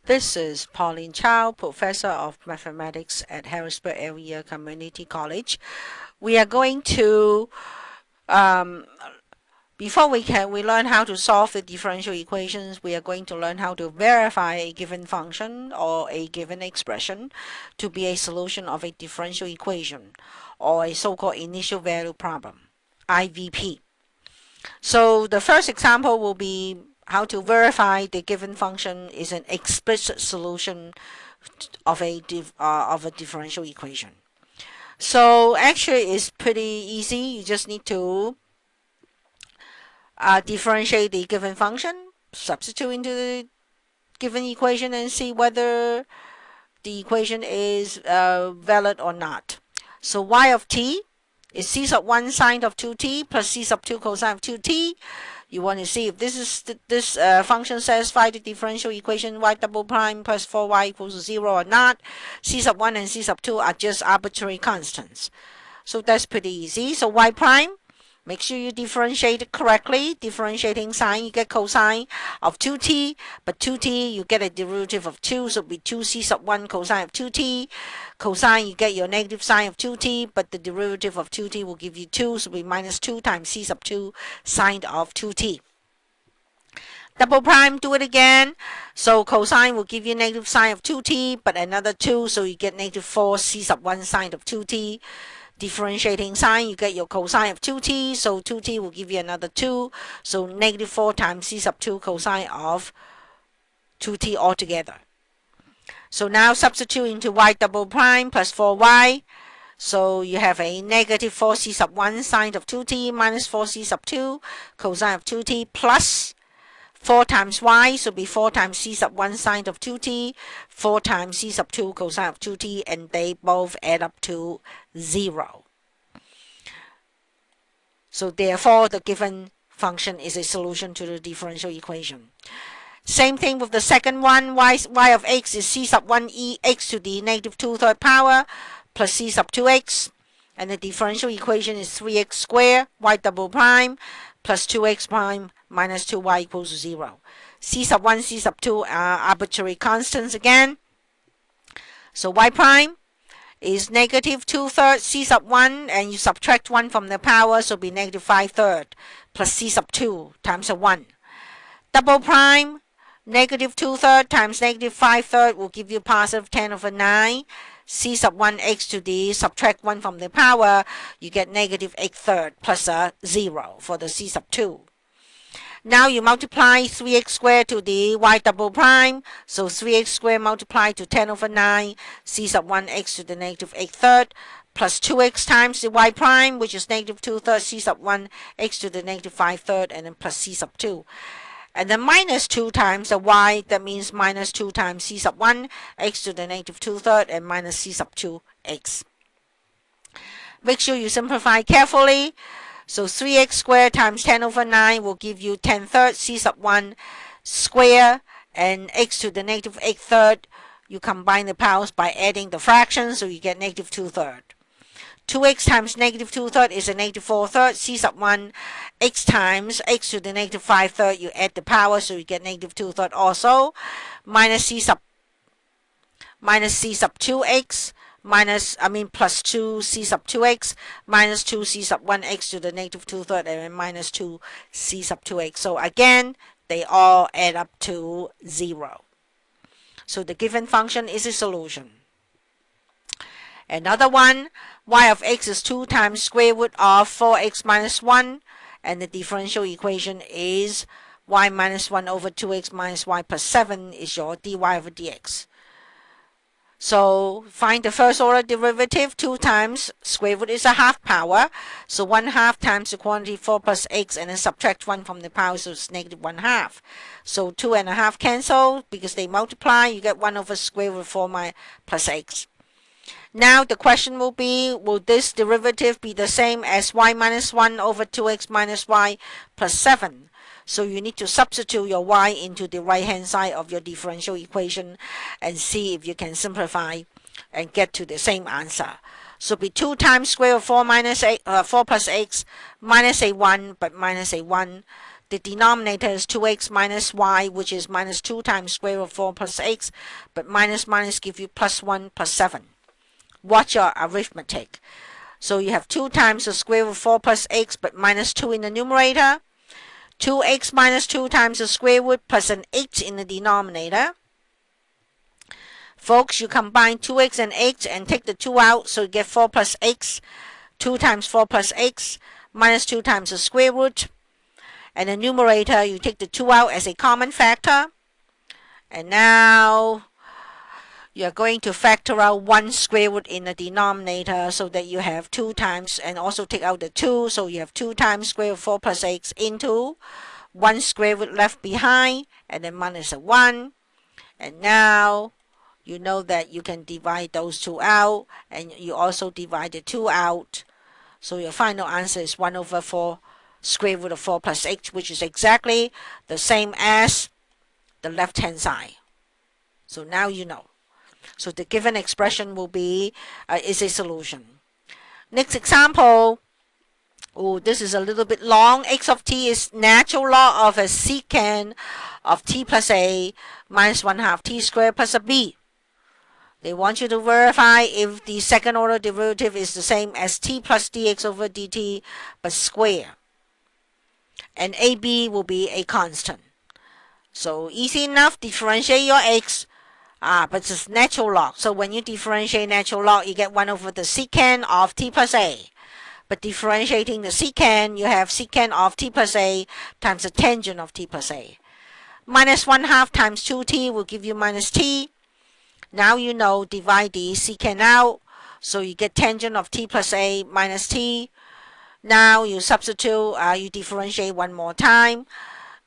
This is Pauline Chow, Professor of Mathematics at Harrisburg Area Community College. We are going to, before we learn how to solve the differential equations, we are going to learn how to verify a given function or a given expression to be a solution of a differential equation or a so-called initial value problem, IVP. So the first example will be how to verify the given function is an explicit solution of a differential equation. So actually it's pretty easy. You just need to differentiate the given function, substitute into the given equation, and see whether the equation is valid or not. So y of t is c sub 1 sine of 2t plus c sub 2 cosine of 2t. You want to see if this function satisfies the differential equation y double prime plus 4y equals 0 or not. C sub 1 and C sub 2 are just arbitrary constants. So that's pretty easy. So y prime, make sure you differentiate it correctly. Differentiating sine, you get cosine of 2t, but 2t, you get a derivative of 2, so it'll be 2c sub 1 cosine of 2t. Cosine, you get your negative sine of 2t, but the derivative of 2t will give you 2, so it'll be minus 2 times c sub 2 sine of 2t. Double prime, do it again. So cosine will give you negative sine of 2t, but another 2, so you get negative 4 c sub 1 sine of 2t. Differentiating sine, you get your cosine of 2t, so 2t will give you another 2, so negative 4 times c sub 2 cosine of 2t altogether. So now substitute into y double prime plus 4y. So you have a negative 4c sub 1 sine of 2t minus 4c sub 2 cosine of 2t plus 4 times y, so be 4 times c sub 1 sine of 2t, 4 times c sub 2 cosine of 2t, and they both add up to 0. So therefore, the given function is a solution to the differential equation. Same thing with the second one. Y of x is c sub 1e x to the negative 2/3 power plus c sub 2x. And the differential equation is 3x squared y double prime plus 2x prime minus 2y equals 0. C sub 1, C sub 2 are arbitrary constants again. So y prime is negative 2/3 c sub 1, and you subtract 1 from the power, so it'll be negative 5/3 plus c sub 2 times a 1. Double prime, negative 2/3 times negative 5/3 will give you positive 10/9. C sub 1 x to the, subtract 1 from the power, you get negative 8/3 plus a 0 for the C sub 2. Now you multiply 3x squared to the y double prime, so 3x squared multiplied to 10/9, c sub 1 x to the negative 8/3, plus 2x times the y prime, which is negative 2/3, c sub 1 x to the negative 5/3, and then plus c sub 2. And then minus 2 times the y, that means minus 2 times c sub 1 x to the negative 2/3, and minus c sub 2 x. Make sure you simplify carefully. So 3x squared times 10/9 will give you 10/3 c sub 1 square, and x to the negative 8/3. You combine the powers by adding the fractions, so you get negative 2/3. 2x times negative 2/3 is a negative 4/3 c sub 1 x times x to the negative 5/3. You add the power, so you get negative 2/3 also, minus c sub 2x plus 2c sub 2x minus 2c sub 1x to the negative 2/3, and minus 2c sub 2x. So again, they all add up to 0. So the given function is a solution. Another one, y of x is 2 times square root of 4x minus 1, and the differential equation is y minus 1 over 2x minus y plus 7 is your dy over dx. So find the first order derivative. 2 times square root is a half power, so 1/2 times the quantity 4 plus x, and then subtract 1 from the power, so it's negative 1/2. So 2 and a half cancel because they multiply. You get 1 over square root 4 plus x. Now the question will be, will this derivative be the same as y minus 1 over 2x minus y plus 7? So you need to substitute your y into the right hand side of your differential equation and see if you can simplify and get to the same answer. So be 2 times square root of 4 plus x minus a 1, but minus a 1. The denominator is 2x minus y, which is minus 2 times square root of 4 plus x, but minus minus give you plus 1 plus 7. Watch your arithmetic. So you have 2 times the square root of 4 plus x, but minus 2 in the numerator. 2x minus 2 times the square root plus an 8 in the denominator. Folks, you combine 2x and x and take the 2 out, so you get 4 plus x. 2 times 4 plus x minus 2 times the square root. And the numerator, you take the 2 out as a common factor. And now you're going to factor out 1 square root in the denominator so that you have 2 times, and also take out the 2, so you have 2 times square root of 4 plus x into 1 square root left behind, and then minus a 1. And now you know that you can divide those 2 out, and you also divide the 2 out. So your final answer is 1 over 4 square root of 4 plus x, which is exactly the same as the left-hand side. So now you know. So the given expression will be is a solution. Next example. Oh, this is a little bit long. X of t is natural log of a secant of t plus a minus 1/2 t squared plus a b. They want you to verify if the second order derivative is the same as t plus dx over dt but square. And ab will be a constant. So easy enough, differentiate your x. But it's natural log. So when you differentiate natural log, you get 1 over the secant of t plus a. But differentiating the secant, you have secant of t plus a times the tangent of t plus a. Minus 1/2 times 2t will give you minus t. Now you know, divide the secant out. So you get tangent of t plus a minus t. Now you substitute, you differentiate one more time.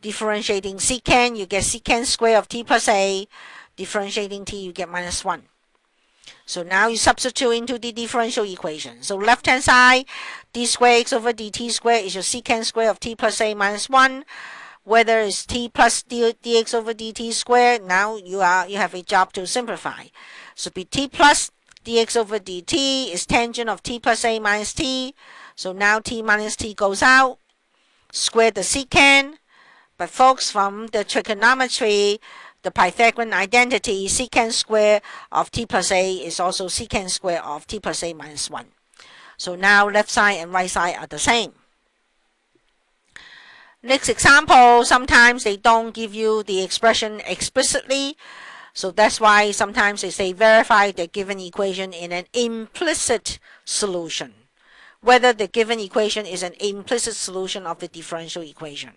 Differentiating secant, you get secant square of t plus a. Differentiating t, you get minus 1. So now you substitute into the differential equation. So left-hand side, d squared x over dt squared is your secant square of t plus a minus 1. Whether it's t plus dx over dt squared, now you have a job to simplify. So be t plus dx over dt is tangent of t plus a minus t. So now t minus t goes out. Square the secant. But folks, from the trigonometry, the Pythagorean identity, secant square of t plus a is also secant square of t plus a minus 1. So now left side and right side are the same. Next example, sometimes they don't give you the expression explicitly. So that's why sometimes they say verify the given equation in an implicit solution. Whether the given equation is an implicit solution of the differential equation.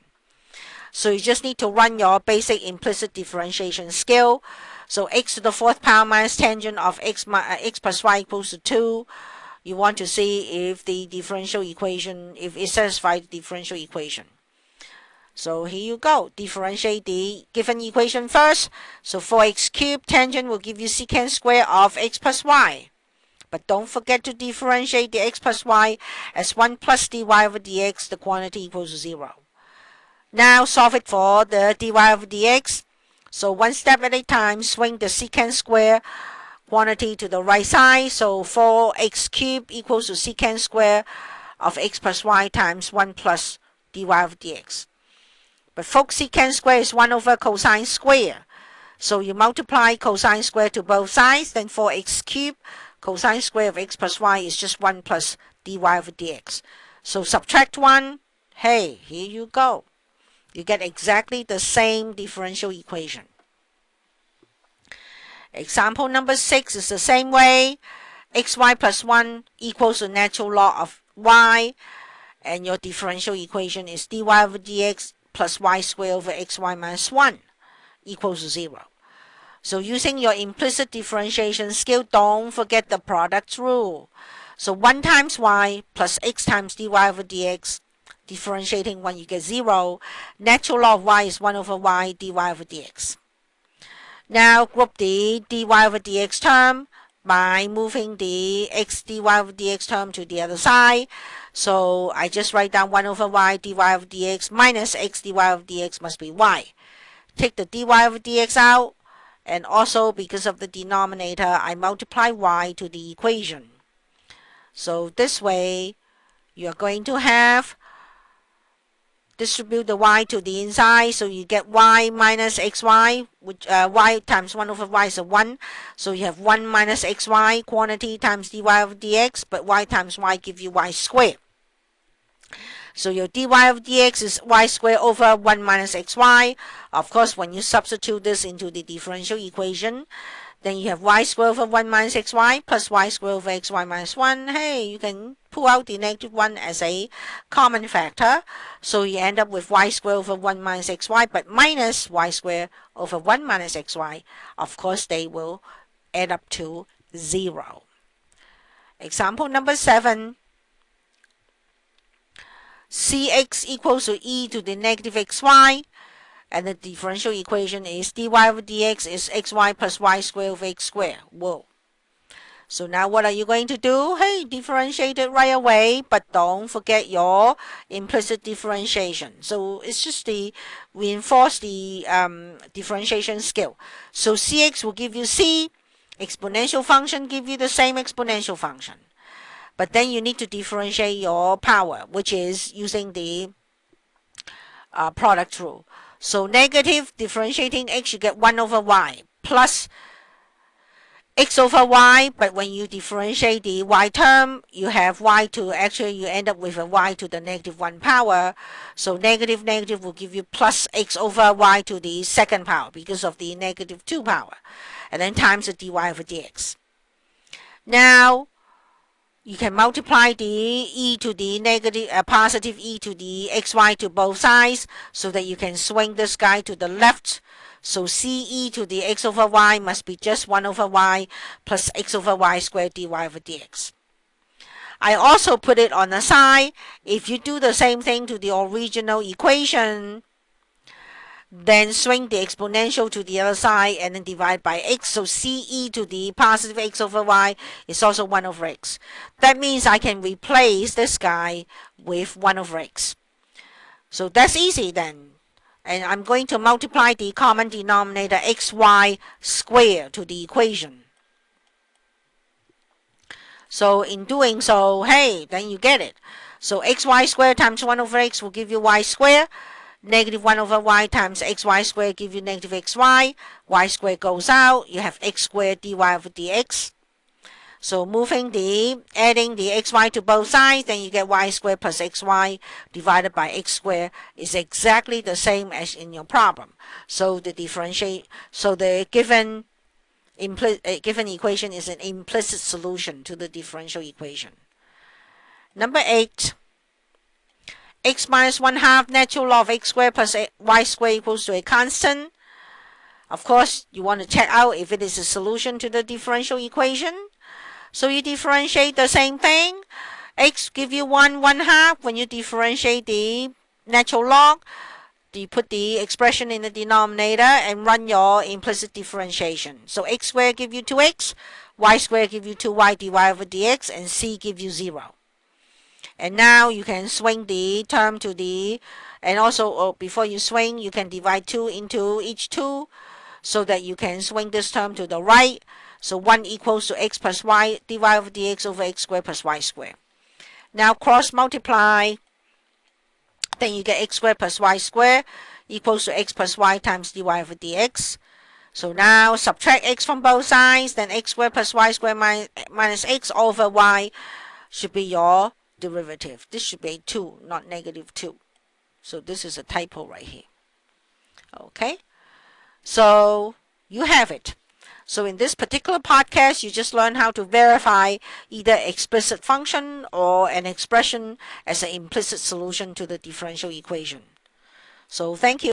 So you just need to run your basic implicit differentiation skill. So x to the 4th power minus tangent of x plus y equals to 2. You want to see if the differential equation, if it satisfies the differential equation. So here you go. Differentiate the given equation first. So 4x cubed tangent will give you secant square of x plus y. But don't forget to differentiate the x plus y as 1 plus dy over dx, the quantity equals to 0. Now solve it for the dy over dx. So one step at a time, swing the secant square quantity to the right side. So 4x cubed equals to secant square of x plus y times 1 plus dy over dx. But folks, secant square is 1 over cosine square. So you multiply cosine square to both sides, then 4x cubed cosine square of x plus y is just 1 plus dy over dx. So subtract 1. Hey, here you go. You get exactly the same differential equation. Example number 6 is the same way. xy plus 1 equals the natural log of y. And your differential equation is dy over dx plus y squared over xy minus 1 equals to 0. So using your implicit differentiation skill, don't forget the product rule. So 1 times y plus x times dy over dx. Differentiating 1, you get 0. Natural log of y is 1 over y dy over dx. Now group the dy over dx term by moving the x dy over dx term to the other side. So I just write down 1 over y dy over dx minus x dy over dx must be y. Take the dy over dx out. And also because of the denominator, I multiply y to the equation. So this way, you're going to have distribute the y to the inside, so you get y minus xy, which y times 1 over y is a 1, so you have 1 minus xy quantity times dy over dx, but y times y give you y squared. So your dy of dx is y squared over 1 minus xy. Of course, when you substitute this into the differential equation, then you have y squared over 1 minus xy plus y squared over xy minus 1. Hey, you can pull out the negative 1 as a common factor. So you end up with y squared over 1 minus xy, but minus y squared over 1 minus xy. Of course, they will add up to 0. Example number 7. Cx equals to e to the negative xy, and the differential equation is dy over dx is xy plus y squared over x squared. Whoa. So now what are you going to do? Hey, differentiate it right away, but don't forget your implicit differentiation. So it's just reinforce the differentiation skill. So Cx will give you C, exponential function give you the same exponential function. But then you need to differentiate your power, which is using the product rule. So negative differentiating x, you get 1 over y plus x over y. But when you differentiate the y term, you have y to, actually you end up with a y to the negative 1 power. So negative negative will give you plus x over y to the second power because of the negative 2 power. And then times the dy over dx. Now, you can multiply the e to the negative, positive e to the xy to both sides so that you can swing this guy to the left. So ce to the x over y must be just 1 over y plus x over y squared dy over dx. I also put it on the side. If you do the same thing to the original equation, then swing the exponential to the other side and then divide by x. So ce to the positive x over y is also 1 over x. That means I can replace this guy with 1 over x. So that's easy then. And I'm going to multiply the common denominator xy squared to the equation. So in doing so, hey, then you get it. So xy squared times 1 over x will give you y squared. Negative 1 over y times xy squared give you negative xy. Y squared goes out. You have x squared dy over dx. So adding the xy to both sides, then you get y squared plus xy divided by x squared is exactly the same as in your problem. So the given equation is an implicit solution to the differential equation. Number 8. X minus 1/2 natural log of x squared plus y squared equals to a constant. Of course, you want to check out if it is a solution to the differential equation. So you differentiate the same thing. X give you 1/2. When you differentiate the natural log, you put the expression in the denominator and run your implicit differentiation. So x squared give you 2x, y squared give you 2y dy over dx, and c give you 0. And now you can swing the term to the, and also before you swing, you can divide 2 into each 2 so that you can swing this term to the right. So 1 equals to x plus y dy over dx over x squared plus y squared. Now cross multiply, then you get x squared plus y squared equals to x plus y times dy over dx. So now subtract x from both sides, then x squared plus y squared minus x over y should be your derivative. This should be 2, not negative 2. So this is a typo right here. Okay, so you have it. So in this particular podcast, you just learn how to verify either explicit function or an expression as an implicit solution to the differential equation. So thank you.